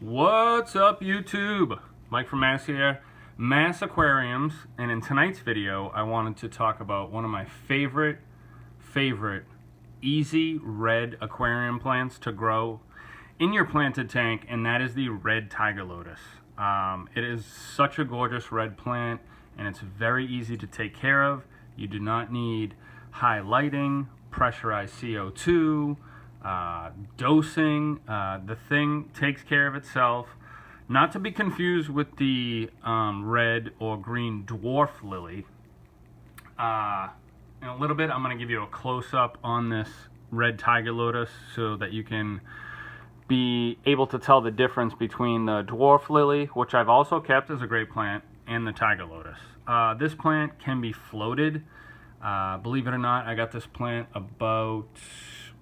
What's up, YouTube? Mike from Mass here, Mass Aquariums, and in tonight's video I wanted to talk about one of my favorite easy red aquarium plants to grow in your planted tank, and that is the Red Tiger Lotus. It is such a gorgeous red plant, and it's very easy to take care of. You do not need high lighting, pressurized CO2, dosing. The thing takes care of itself. Not to be confused with the red or green Dwarf Lily. In a little bit I'm going to give you a close-up on this Red Tiger Lotus so that you can be able to tell the difference between the Dwarf Lily, which I've also kept as a great plant, and the Tiger Lotus. This plant can be floated. Believe it or not, I got this plant about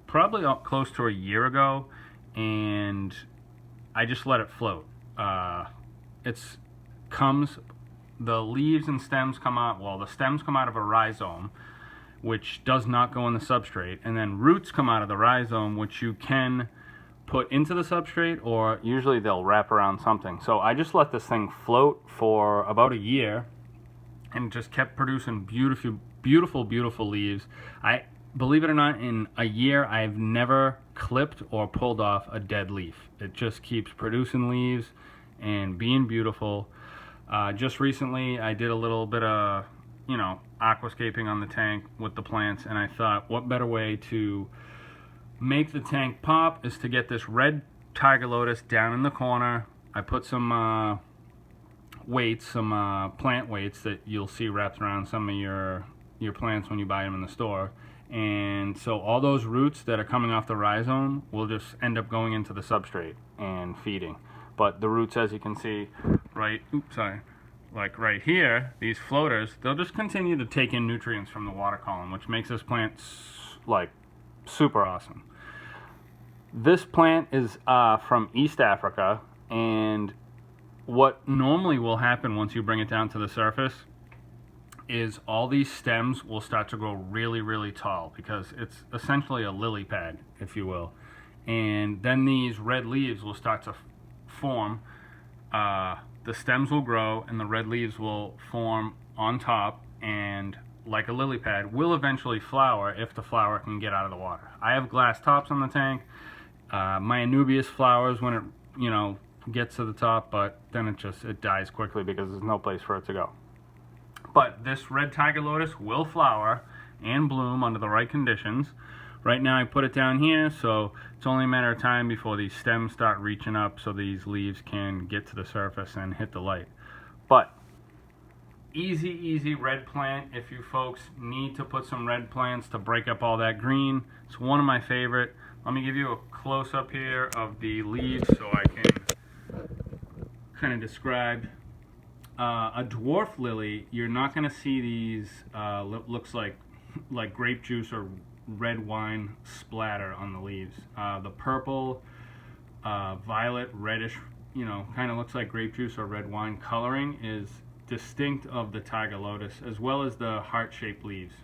probably close to a year ago, and I just let it float. The leaves and stems come out, well, the stems come out of a rhizome, which does not go in the substrate, and then roots come out of the rhizome, which you can put into the substrate, or usually they'll wrap around something. So I just let this thing float for about a year, and just kept producing beautiful leaves. Believe it or not, in a year I've never clipped or pulled off a dead leaf. It just keeps producing leaves and being beautiful. Just recently I did a little bit of, aquascaping on the tank with the plants, and I thought, what better way to make the tank pop is to get this Red Tiger Lotus down in the corner. I put some weights, some plant weights that you'll see wrapped around some of your plants when you buy them in the store. And so all those roots that are coming off the rhizome will just end up going into the substrate and feeding. But the roots, as you can see, like right here, these floaters, they'll just continue to take in nutrients from the water column, which makes this plant like super awesome. This plant is from East Africa, and what normally will happen once you bring it down to the surface is all these stems will start to grow really tall, because it's essentially a lily pad, if you will. And then these red leaves will start to form. The stems will grow and the red leaves will form on top, and like a lily pad will eventually flower if the flower can get out of the water. I have glass tops on the tank. My Anubias flowers when it gets to the top, but then it dies quickly because there's no place for it to go. But this Red Tiger Lotus will flower and bloom under the right conditions. Right now I put it down here, so it's only a matter of time before these stems start reaching up so these leaves can get to the surface and hit the light. But easy red plant. If you folks need to put some red plants to break up all that green, it's one of my favorite. Let me give you a close-up here of the leaves so I can kind of describe. A dwarf lily, you're not going to see these looks like grape juice or red wine splatter on the leaves. The purple, violet, reddish, kind of looks like grape juice or red wine coloring is distinct of the Tiger Lotus, as well as the heart-shaped leaves.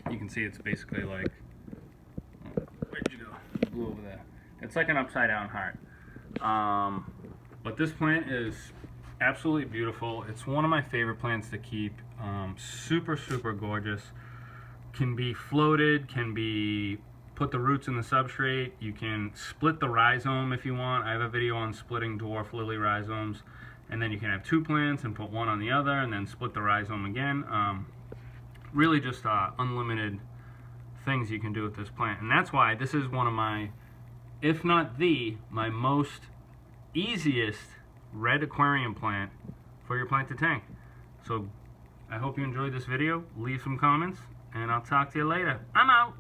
You can see it's basically like, where'd you go? Blue over there. It's like an upside-down heart. But this plant is absolutely beautiful. It's one of my favorite plants to keep. Super gorgeous. Can be floated, can be put the roots in the substrate. You can split the rhizome if you want. I have a video on splitting dwarf lily rhizomes, and then you can have two plants and put one on the other and then split the rhizome again. Really just unlimited things you can do with this plant, and that's why this is one of my, if not my most easiest red aquarium plant for your planted tank. So I hope you enjoyed this video. Leave some comments, and I'll talk to you later. I'm out.